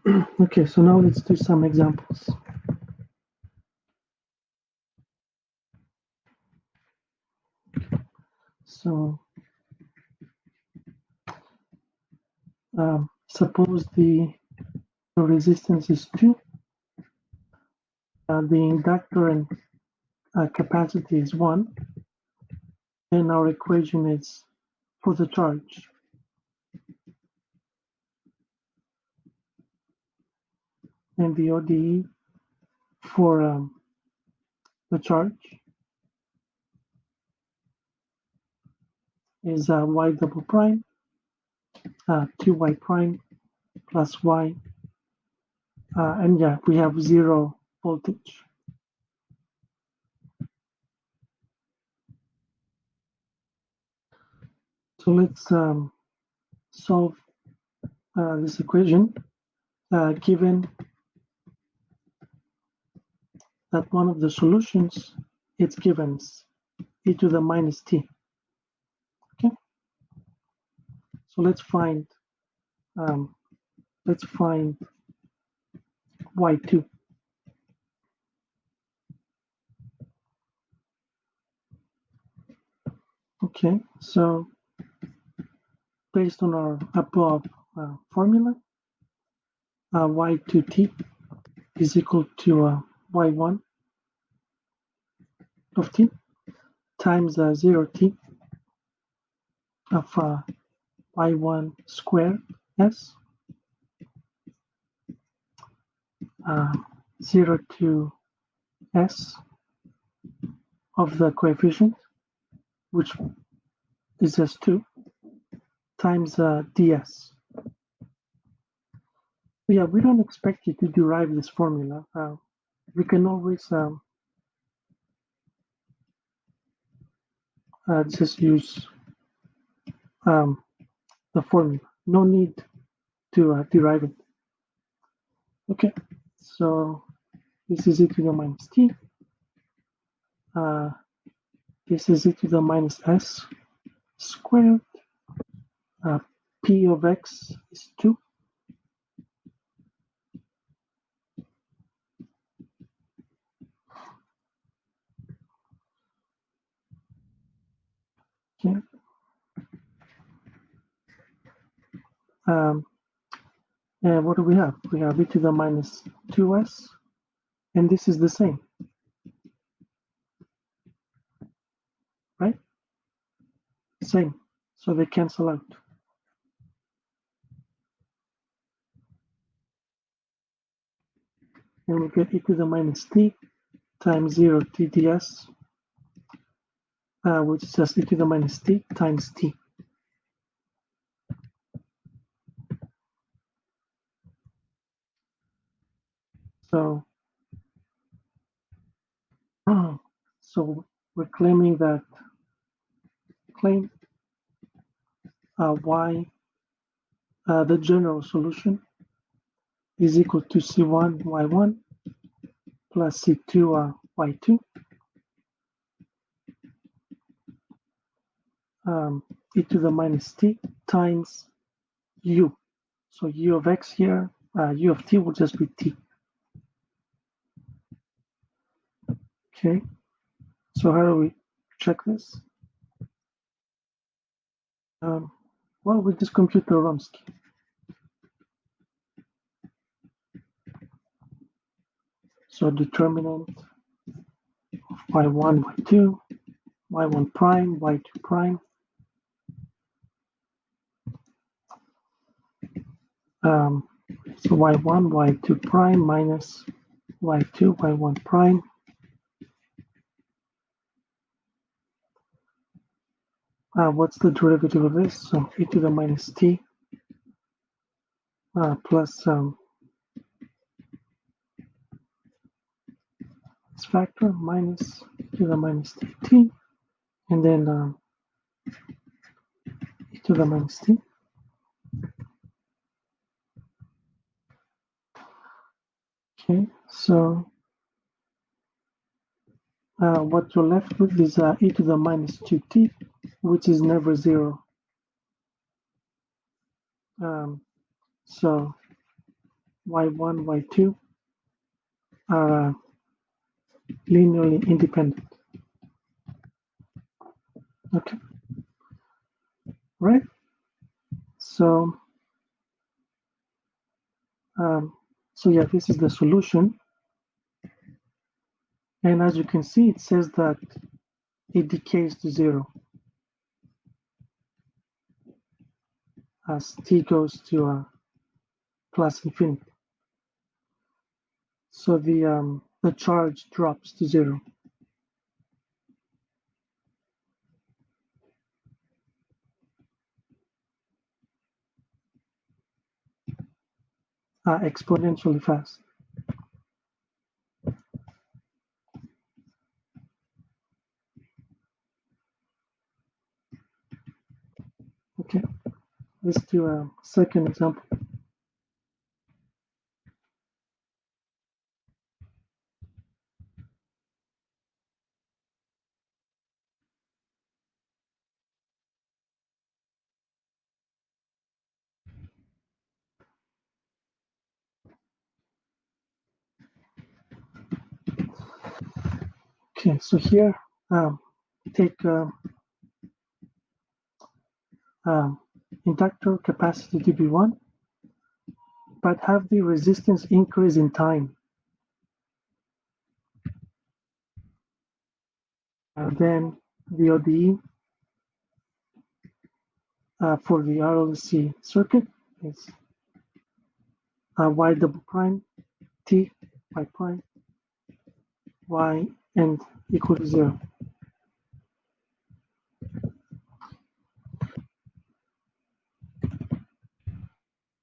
Okay, so now let's do some examples. So suppose the resistance is 2, the inductor and capacity is 1, and our equation is for the charge. And the ODE for the charge is y double prime, 2y prime plus y, and yeah, we have 0 voltage. So let's solve this equation given that one of the solutions it's given e to the minus t. Okay, so let's find y2. Okay, so based on our above formula, y2t is equal to y1 of t times 0t of y1 squared s 0 to s of the coefficient, which is s2, times ds. Yeah, we don't expect you to derive this formula. We can always just use the formula. No need to derive it. Okay, so this is e to the minus t. This is e to the minus s squared. P of x is 2. Okay. And what do we have? We have e to the minus 2s, and this is the same, right? Same, so they cancel out. And we get e to the minus t times 0 t ds, which is just e to the minus t times t. So, so we're claiming that y, the general solution is equal to C1 y1 plus C2 y2, e to the minus t times u. So u of x here, u of t will just be t. Okay, so how do we check this? Well, we just compute the Wronski. So determinant of y1, y2, y1 prime, y2 prime. So y1, y2 prime minus y2, y1 prime. What's the derivative of this? So e to the minus t plus this factor minus e to the minus t, and then e to the minus t. Okay, so what you're left with is e to the minus 2t, which is never 0. So y1, y2 are linearly independent. Okay, right? So, yeah, this is the solution. And as you can see, it says that it decays to 0 as t goes to plus infinity. So the charge drops to 0. Exponentially fast. Okay, let's do a second example. Okay, so here take inductor capacity to be 1, but have the resistance increase in time. Then the ODE for the RLC circuit is y double prime t y prime y and equal to 0.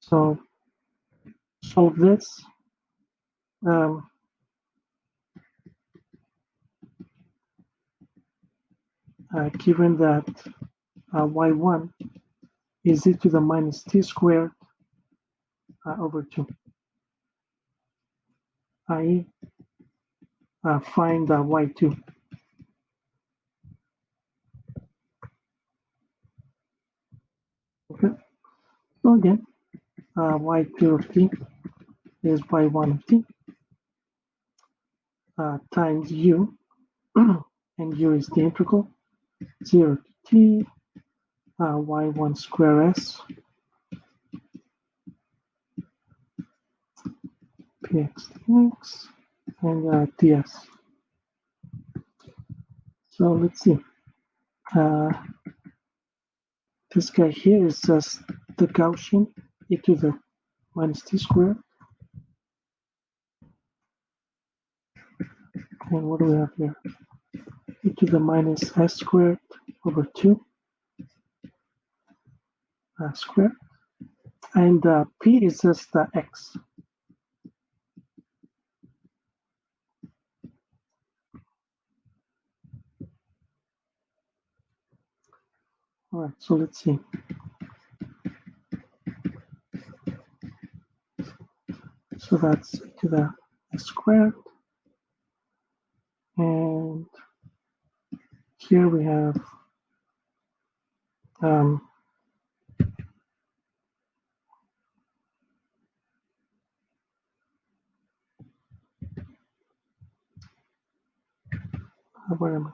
So solve this. Given that y1 is e to the minus t squared over 2, i.e. Find y2. Okay, so again, y2 of t is y1 of t times u, and u is the integral, 0 to t, y1 square s, px dx, and ds. So let's see. This guy here is just the Gaussian e to the minus t squared. And what do we have here? E to the minus s squared over 2 squared. And p is just the x. All right, so let's see. So that's e to the s squared. And here we have where am I?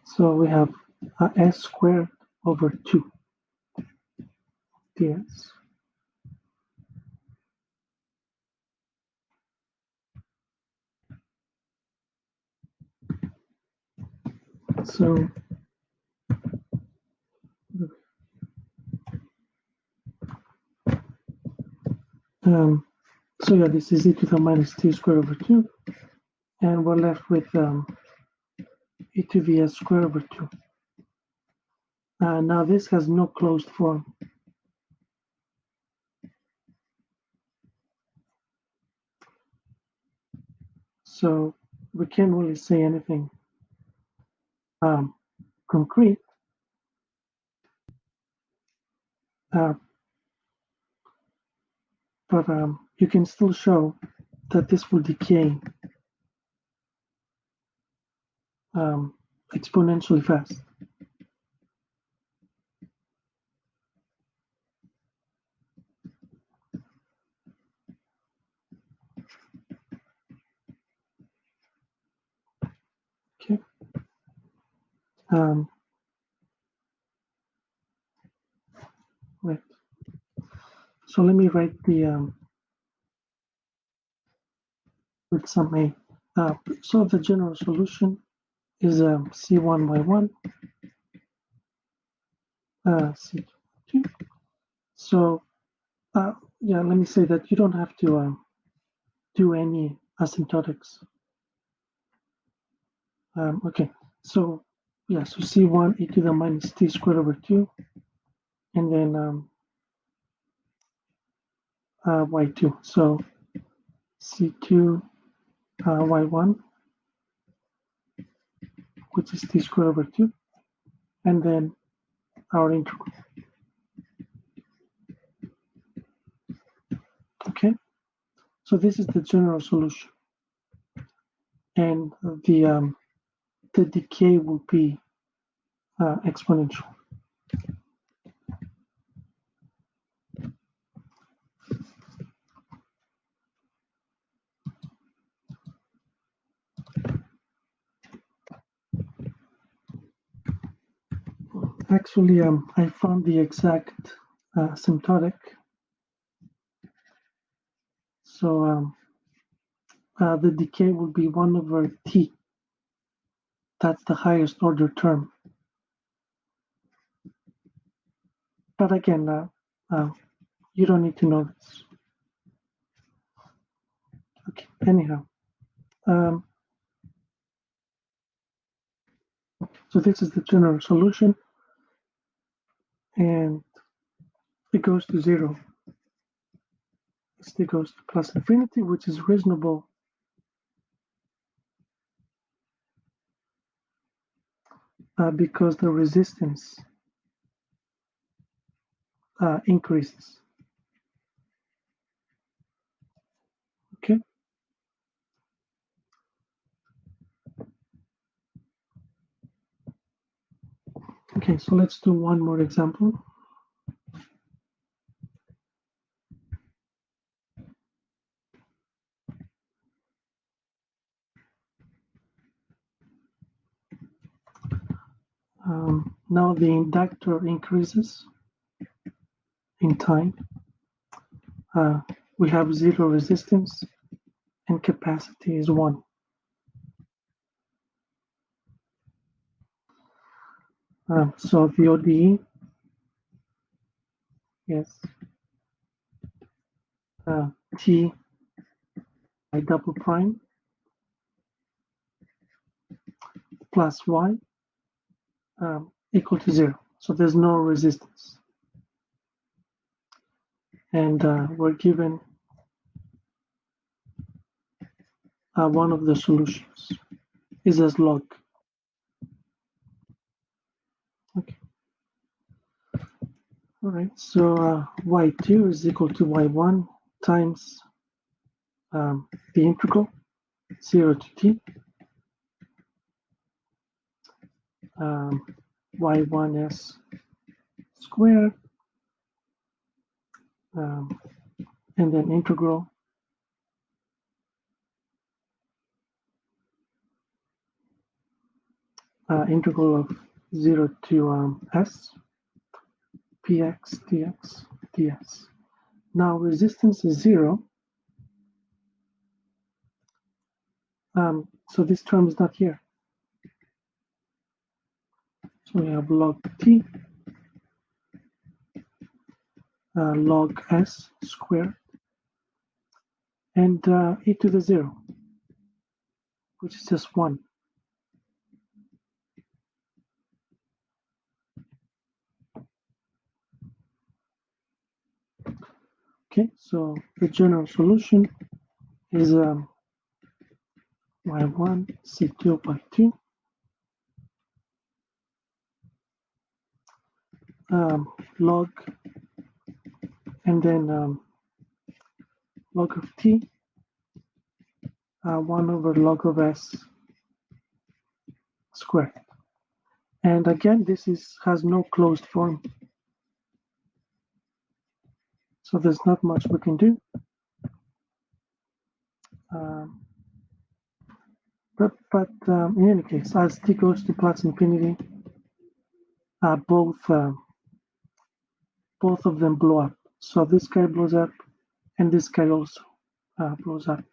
So we have s squared over 2 ds. So yeah, this is e to the minus t squared over 2, and we're left with e to the s squared over 2. Now this has no closed form. So we can't really say anything concrete. But you can still show that this will decay exponentially fast. Right. So let me write the with some A. So the general solution is C1y1, C2. So yeah, let me say that you don't have to do any asymptotics. Okay, so yeah, so C1 e to the minus t squared over 2, and then y2. So C2 y1, which is t squared over 2, and then our integral. Okay, so this is the general solution, and the decay will be exponential. Actually, I found the exact asymptotic. So the decay will be 1 over t. That's the highest order term. But again, you don't need to know this. Okay, anyhow. So this is the general solution, and it goes to 0. It goes to plus infinity, which is reasonable because the resistance increases. Okay. Okay, so let's do one more example. Now the inductor increases in time. We have 0 resistance and capacity is 1. So the ODE is T by double prime plus Y equal to 0. So there's no resistance. And we're given one of the solutions is as log. Okay. All right, so y2 is equal to y1 times the integral 0 to t y1s squared and then integral integral of 0 to s px dx ds. Now resistance is 0, so this term is not here. So we have log t log s squared and e to the 0, which is just 1. Okay, so the general solution is y1 c2 by 2 log and then log of t 1 over log of s squared. And again, this has no closed form. So there's not much we can do. But in any case, as t goes to plus infinity, both of them blow up. So this guy blows up, and this guy also blows up,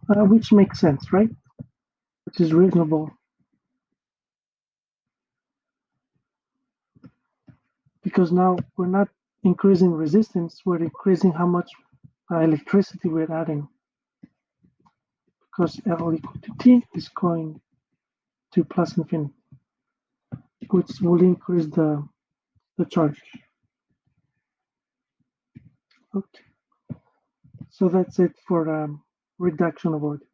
which makes sense, right? Which is reasonable, because now we're not increasing resistance, we're increasing how much electricity we're adding, because L equal to T is going to plus infinity, which will increase the charge. Okay, so that's it for reduction of ODEs.